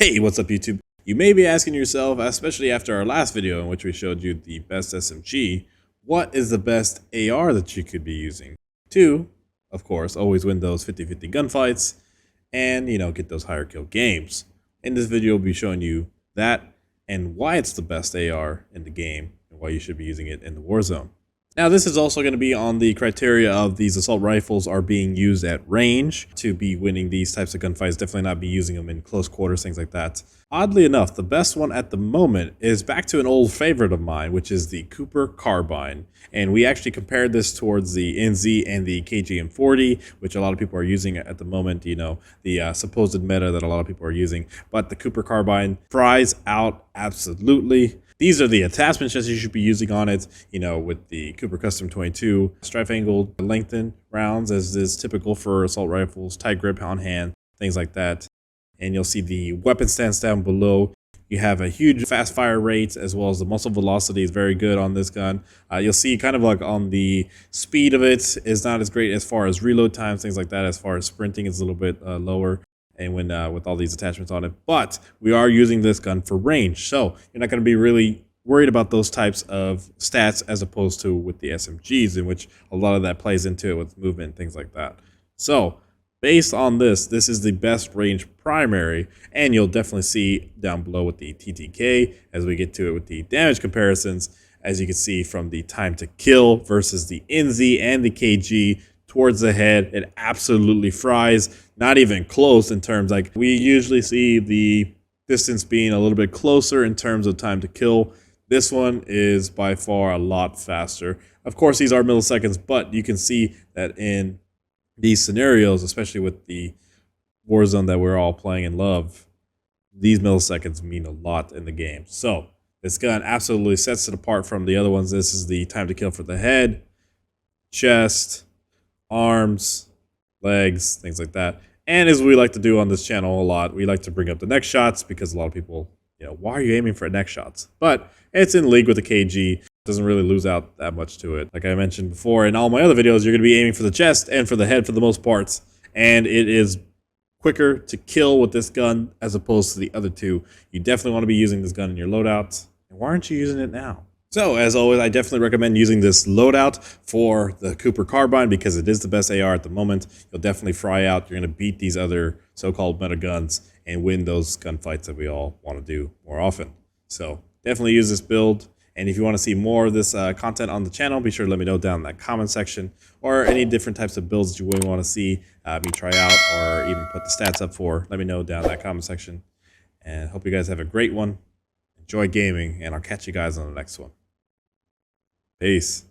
Hey, what's up YouTube? You may be asking yourself, especially after our last video in which we showed you the best SMG, what is the best AR that you could be using to, of course, always win those 50-50 gunfights and, get those higher kill games. In this video, we'll be showing you that and why it's the best AR in the game and why you should be using it in the Warzone. Now, this is also going to be on the criteria of these assault rifles are being used at range to be winning these types of gunfights. Definitely not be using them in close quarters, things like that. Oddly enough, the best one at the moment is back to an old favorite of mine, which is the Cooper Carbine. And we actually compared this towards the NZ and the KGM40, which a lot of people are using at the moment, the supposed meta that a lot of people are using. But the Cooper Carbine fries out absolutely. These are the attachments that you should be using on it, with the Cooper Custom 22 strife angled lengthened rounds, as is typical for assault rifles, tight grip on hand, things like that. And you'll see the weapon stance down below. You have a huge fast fire rate, as well as the muzzle velocity is very good on this gun. You'll see kind of like on the speed of it is not as great as far as reload times, things like that. As far as sprinting, it's a little bit lower. And when with all these attachments on it, but we are using this gun for range, so you're not going to be really worried about those types of stats as opposed to with the SMGs, in which a lot of that plays into it with movement and things like that. So based on this is the best range primary, and you'll definitely see down below with the TTK as we get to it with the damage comparisons, as you can see from the time to kill versus the NZ and the KG. Towards the head, it absolutely fries, not even close in terms, like we usually see the distance being a little bit closer in terms of time to kill. This one is by far a lot faster. Of course, these are milliseconds, but you can see that in these scenarios, especially with the Warzone that we're all playing and love, these milliseconds mean a lot in the game. So this gun absolutely sets it apart from the other ones. This is the time to kill for the head, chest, arms, legs, things like that. And as we like to do on this channel a lot, we like to bring up the neck shots, because a lot of people, why are you aiming for neck shots? But it's in league with the KG. Doesn't really lose out that much to it. Like I mentioned before in all my other videos, you're going to be aiming for the chest and for the head for the most parts. And it is quicker to kill with this gun as opposed to the other two. You definitely want to be using this gun in your loadout. And why aren't you using it now? So, as always, I definitely recommend using this loadout for the Cooper Carbine, because it is the best AR at the moment. You'll definitely fry out. You're going to beat these other so-called meta guns and win those gunfights that we all want to do more often. So, definitely use this build. And if you want to see more of this content on the channel, be sure to let me know down in that comment section, or any different types of builds that you would want to see me try out, or even put the stats up for. Let me know down in that comment section. And hope you guys have a great one. Enjoy gaming, and I'll catch you guys on the next one. Peace.